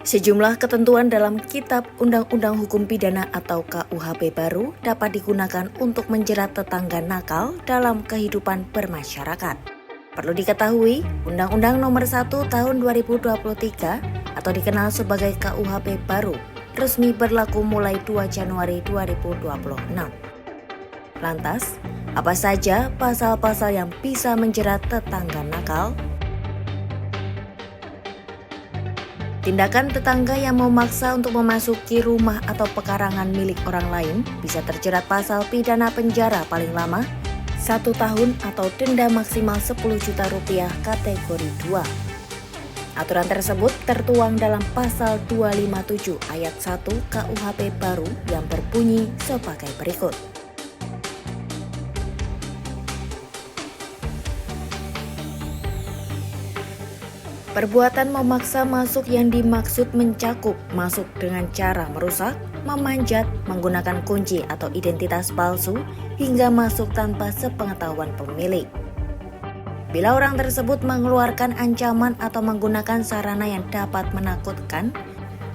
Sejumlah ketentuan dalam Kitab Undang-Undang Hukum Pidana atau KUHP baru dapat digunakan untuk menjerat tetangga nakal dalam kehidupan bermasyarakat. Perlu diketahui, Undang-Undang Nomor 1 Tahun 2023 atau dikenal sebagai KUHP baru resmi berlaku mulai 2 Januari 2026. Lantas, apa saja pasal-pasal yang bisa menjerat tetangga nakal? Tindakan tetangga yang memaksa untuk memasuki rumah atau pekarangan milik orang lain bisa terjerat pasal pidana penjara paling lama 1 tahun atau denda maksimal 10 juta rupiah kategori 2. Aturan tersebut tertuang dalam pasal 257 ayat 1 KUHP baru yang berbunyi sebagai berikut. Perbuatan memaksa masuk yang dimaksud mencakup masuk dengan cara merusak, memanjat, menggunakan kunci atau identitas palsu, hingga masuk tanpa sepengetahuan pemilik. Bila orang tersebut mengeluarkan ancaman atau menggunakan sarana yang dapat menakutkan,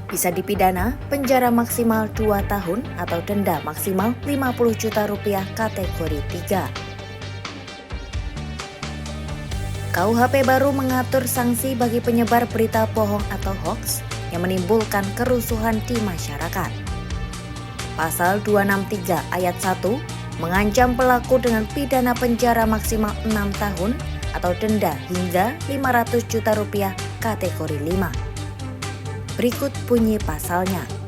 bisa dipidana penjara maksimal 2 tahun atau denda maksimal 50 juta rupiah kategori 3. KUHP baru mengatur sanksi bagi penyebar berita bohong atau hoaks yang menimbulkan kerusuhan di masyarakat. Pasal 263 ayat 1 mengancam pelaku dengan pidana penjara maksimal 6 tahun atau denda hingga 500 juta rupiah kategori 5. Berikut bunyi pasalnya.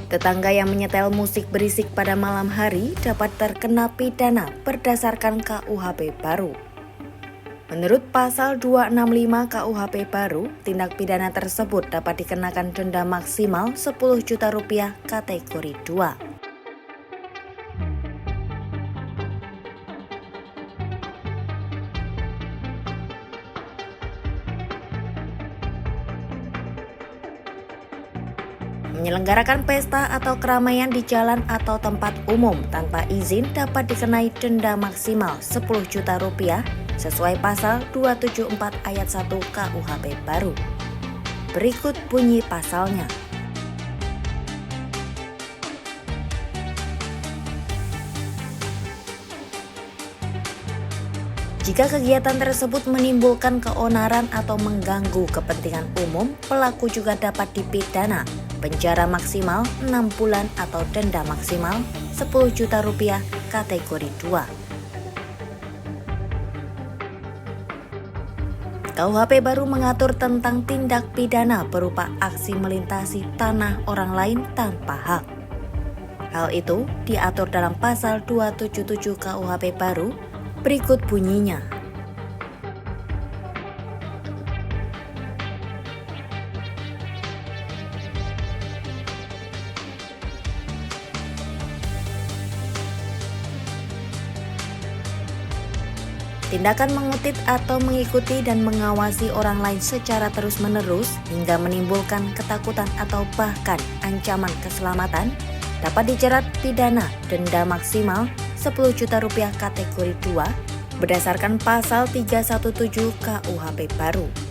Tetangga yang menyetel musik berisik pada malam hari dapat terkena pidana berdasarkan KUHP baru. Menurut pasal 265 KUHP baru, tindak pidana tersebut dapat dikenakan denda maksimal 10 juta rupiah kategori 2. Menyelenggarakan pesta atau keramaian di jalan atau tempat umum tanpa izin dapat dikenai denda maksimal 10 juta rupiah sesuai pasal 274 ayat 1 KUHP baru. Berikut bunyi pasalnya. Jika kegiatan tersebut menimbulkan keonaran atau mengganggu kepentingan umum, pelaku juga dapat dipidana penjara maksimal 6 bulan atau denda maksimal 10 juta rupiah kategori 2. KUHP baru mengatur tentang tindak pidana berupa aksi melintasi tanah orang lain tanpa hak. Hal itu diatur dalam pasal 277 KUHP baru, berikut bunyinya. Tindakan mengutit atau mengikuti dan mengawasi orang lain secara terus-menerus hingga menimbulkan ketakutan atau bahkan ancaman keselamatan dapat dijerat pidana denda maksimal 10 juta rupiah kategori 2 berdasarkan pasal 317 KUHP baru.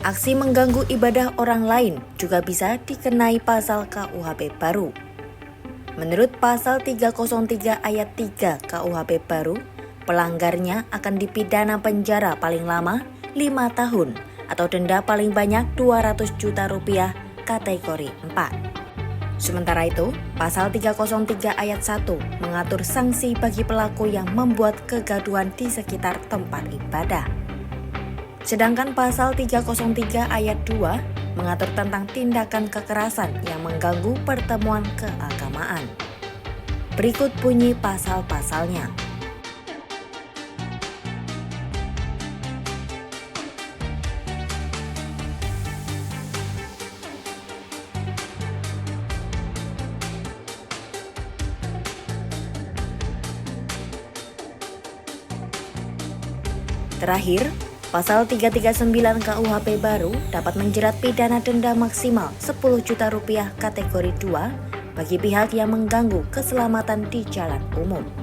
Aksi mengganggu ibadah orang lain juga bisa dikenai pasal KUHP baru. Menurut pasal 303 ayat 3 KUHP baru, pelanggarnya akan dipidana penjara paling lama 5 tahun atau denda paling banyak 200 juta rupiah kategori 4. Sementara itu, pasal 303 ayat 1 mengatur sanksi bagi pelaku yang membuat kegaduhan di sekitar tempat ibadah. Sedangkan pasal 303 ayat 2 mengatur tentang tindakan kekerasan yang mengganggu pertemuan keagamaan. Berikut bunyi pasal-pasalnya. Terakhir, Pasal 339 KUHP baru dapat menjerat pidana denda maksimal 10 juta rupiah kategori 2 bagi pihak yang mengganggu keselamatan di jalan umum.